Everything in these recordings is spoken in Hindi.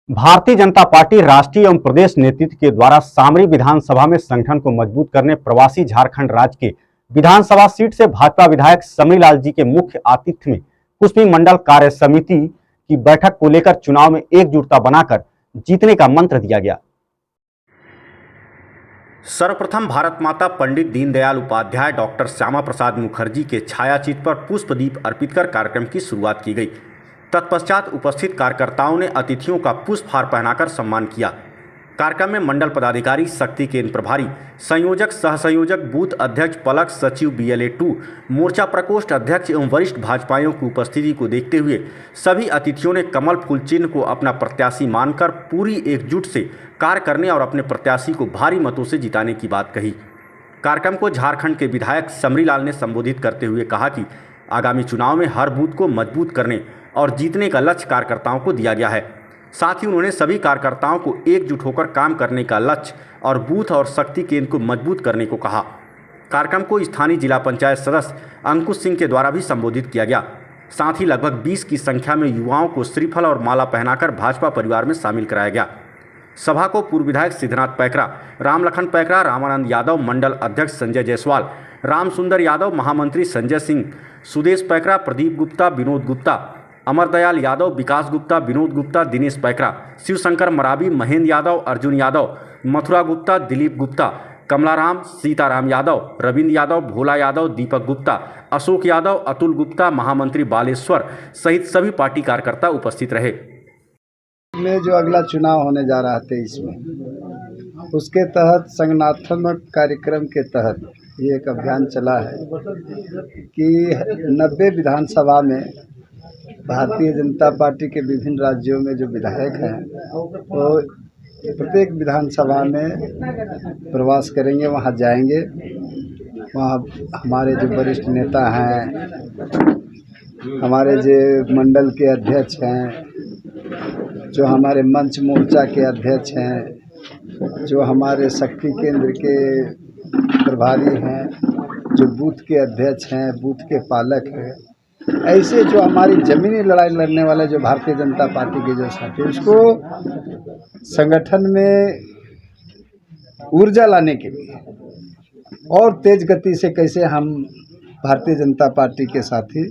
भारतीय जनता पार्टी राष्ट्रीय एवं प्रदेश नेतृत्व के द्वारा सामरी विधानसभा में संगठन को मजबूत करने प्रवासी झारखंड राज्य के विधानसभा सीट से भाजपा विधायक समरीलाल जी के मुख्य आतिथ्य में कुसमी मंडल कार्य समिति की बैठक को लेकर चुनाव में एकजुटता बनाकर जीतने का मंत्र दिया गया। सर्वप्रथम भारत माता पंडित दीनदयाल उपाध्याय डॉक्टर श्यामा प्रसाद मुखर्जी के छायाचित्र पर पुष्पदीप अर्पित कर कार्यक्रम की शुरुआत की गई। तत्पश्चात उपस्थित कार्यकर्ताओं ने अतिथियों का पुष्पहार पहनाकर सम्मान किया। कार्यक्रम में मंडल पदाधिकारी, शक्ति केंद्र प्रभारी, संयोजक, सह संयोजक, बूथ अध्यक्ष, पलक सचिव, BLA-2, मोर्चा प्रकोष्ठ अध्यक्ष एवं वरिष्ठ भाजपाइयों की उपस्थिति को देखते हुए सभी अतिथियों ने कमल फूल चिन्ह को अपना प्रत्याशी मानकर पूरी एकजुट से कार्य करने और अपने प्रत्याशी को भारी मतों से जिताने की बात कही। कार्यक्रम को झारखंड के विधायक समरीलाल ने संबोधित करते हुए कहा कि आगामी चुनाव में हर बूथ को मजबूत करने और जीतने का लक्ष्य कार्यकर्ताओं को दिया गया है। साथ ही उन्होंने सभी कार्यकर्ताओं को एकजुट होकर काम करने का लक्ष्य और बूथ और शक्ति केंद्र को मजबूत करने को कहा। कार्यक्रम को स्थानीय जिला पंचायत सदस्य अंकुश सिंह के द्वारा भी संबोधित किया गया। साथ ही लगभग 20 की संख्या में युवाओं को श्रीफल और माला पहनाकर भाजपा परिवार में शामिल कराया गया। सभा को पूर्व विधायक सिद्धनाथ पैकरा, रामलखन पैकरा, रामानंद यादव, मंडल अध्यक्ष संजय जायसवाल, राम सुंदर यादव, महामंत्री संजय सिंह, सुदेश पैकरा, प्रदीप गुप्ता, विनोद गुप्ता, अमरदयाल यादव, विकास गुप्ता, विनोद गुप्ता, दिनेश पैकरा, शिवशंकर मरावी, महेंद्र यादव, अर्जुन यादव, मथुरा गुप्ता, दिलीप गुप्ता, कमलाराम, सीताराम यादव, रविंद्र यादव, भोला यादव, दीपक गुप्ता, अशोक यादव, अतुल गुप्ता, महामंत्री बालेश्वर सहित सभी पार्टी कार्यकर्ता उपस्थित रहे। में जो अगला चुनाव होने जा रहा था इसमें उसके तहत संगठनात्मक कार्यक्रम के तहत ये एक अभियान चला है कि 90 विधानसभा में भारतीय जनता पार्टी के विभिन्न राज्यों में जो विधायक हैं वो प्रत्येक विधानसभा में प्रवास करेंगे, वहाँ जाएंगे। वहाँ हमारे जो वरिष्ठ नेता हैं, हमारे जो मंडल के अध्यक्ष हैं, जो हमारे मंच मोर्चा के अध्यक्ष हैं, जो हमारे शक्ति केंद्र के प्रभारी हैं, जो बूथ के अध्यक्ष हैं, बूथ के पालक हैं, ऐसे जो हमारी ज़मीनी लड़ाई लड़ने वाले जो भारतीय जनता पार्टी के जो साथी, उसको संगठन में ऊर्जा लाने के लिए और तेज़ गति से कैसे हम भारतीय जनता पार्टी के साथी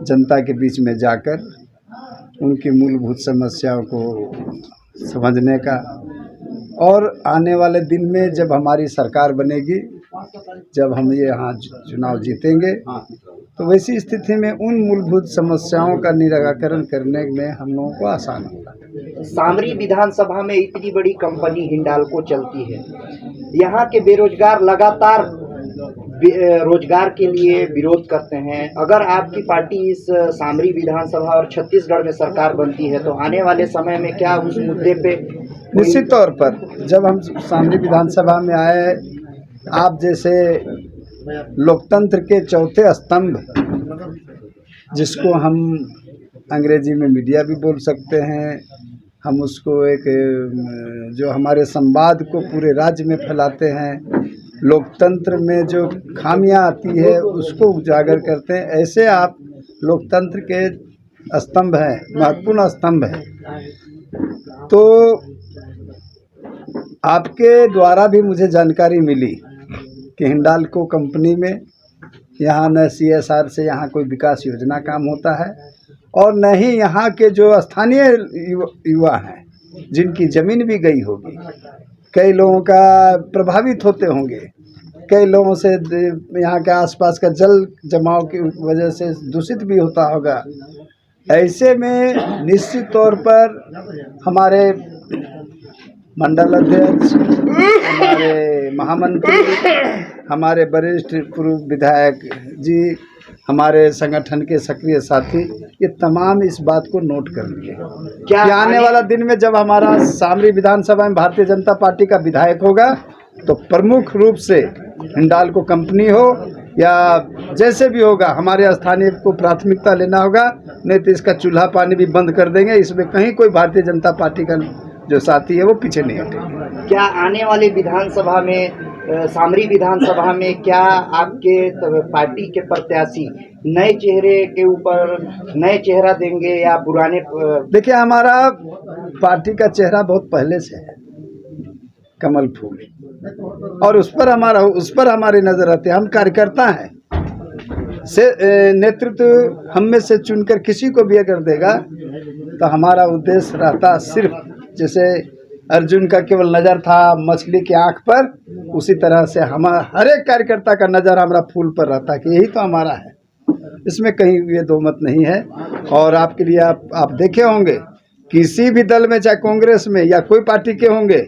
जनता के बीच में जाकर उनकी मूलभूत समस्याओं को समझने का, और आने वाले दिन में जब हमारी सरकार बनेगी, जब हम ये यहाँ चुनाव जीतेंगे, तो वैसी स्थिति में उन मूलभूत समस्याओं का निराकरण करने में हम लोगों को आसान होगा। सामरी विधानसभा में इतनी बड़ी कंपनी हिंडाल्को चलती है, यहाँ के बेरोजगार लगातार रोजगार के लिए विरोध करते हैं। अगर आपकी पार्टी इस सामरी विधानसभा और छत्तीसगढ़ में सरकार बनती है तो आने वाले समय में क्या उस मुद्दे पे निश्चित तौर पर जब हम सामरी विधानसभा में आए, आप जैसे लोकतंत्र के चौथे स्तंभ, जिसको हम अंग्रेजी में मीडिया भी बोल सकते हैं, हम उसको एक जो हमारे संवाद को पूरे राज्य में फैलाते हैं, लोकतंत्र में जो खामियां आती है उसको उजागर करते हैं, ऐसे आप लोकतंत्र के स्तंभ हैं, महत्वपूर्ण स्तंभ हैं। तो आपके द्वारा भी मुझे जानकारी मिली कि हिंडाल्को कंपनी में यहाँ न CSR से यहाँ कोई विकास योजना काम होता है, और न ही यहाँ के जो स्थानीय युवा हैं जिनकी ज़मीन भी गई होगी, कई लोगों का प्रभावित होते होंगे, कई लोगों से यहाँ के आसपास का जल जमाव की वजह से दूषित भी होता होगा। ऐसे में निश्चित तौर पर हमारे मंडल अध्यक्ष, हमारे महामंत्री, हमारे वरिष्ठ पूर्व विधायक जी, हमारे संगठन के सक्रिय साथी, ये तमाम इस बात को नोट कर लिए कि आने वाला दिन में जब हमारा सामरी विधानसभा में भारतीय जनता पार्टी का विधायक होगा तो प्रमुख रूप से हिंडाल्को कंपनी हो या जैसे भी होगा, हमारे स्थानीय को प्राथमिकता लेना होगा, नहीं तो इसका चूल्हा पानी भी बंद कर देंगे। इसमें कहीं कोई भारतीय जनता पार्टी का जो साथी है वो पीछे नहीं हटेंगे। क्या आने वाली विधानसभा में सामरी विधानसभा में क्या आपके पार्टी के प्रत्याशी नए चेहरे के ऊपर नए चेहरा देंगे या पुराने? देखिए, हमारा पार्टी का चेहरा बहुत पहले से है, कमल फूल, और उस पर हमारी नजर रहती है। हम कार्यकर्ता हैं, से नेतृत्व हम में से चुनकर किसी को भी अगर देगा तो हमारा उद्देश्य रहता सिर्फ, जैसे अर्जुन का केवल नज़र था मछली की आंख पर, उसी तरह से हर एक कार्यकर्ता का नज़र हमारा फूल पर रहता कि यही तो हमारा है। इसमें कहीं ये दो मत नहीं है। और आपके लिए आप देखे होंगे किसी भी दल में, चाहे कांग्रेस में या कोई पार्टी के होंगे,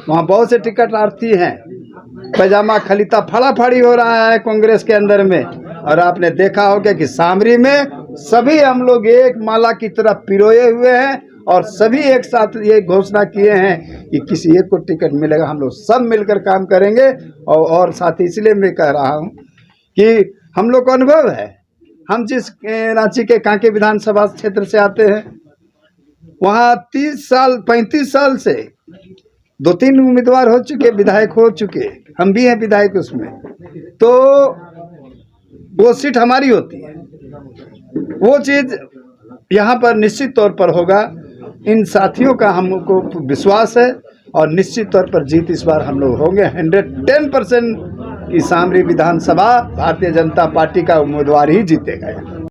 वहाँ बहुत से टिकट प्रार्थी हैं, पैजामा खलीता फड़ाफड़ी हो रहा है कांग्रेस के अंदर में। और आपने देखा होगा कि सामरी में सभी हम लोग एक माला की तरह पिरोए हुए हैं और सभी एक साथ ये घोषणा किए हैं कि किसी एक को टिकट मिलेगा, हम लोग सब मिलकर काम करेंगे। और साथ ही इसलिए मैं कह रहा हूँ कि हम लोग को अनुभव है, हम जिस रांची के कांके विधानसभा क्षेत्र से आते हैं, वहाँ 30 साल 35 साल से 2-3 उम्मीदवार हो चुके, विधायक हो चुके, हम भी हैं विधायक उसमें, तो वो सीट हमारी होती है। वो चीज़ यहाँ पर निश्चित तौर पर होगा। इन साथियों का हमको विश्वास है और निश्चित तौर पर जीत इस बार हम लोग होंगे। 110% की सामरी विधानसभा भारतीय जनता पार्टी का उम्मीदवार ही जीतेगा।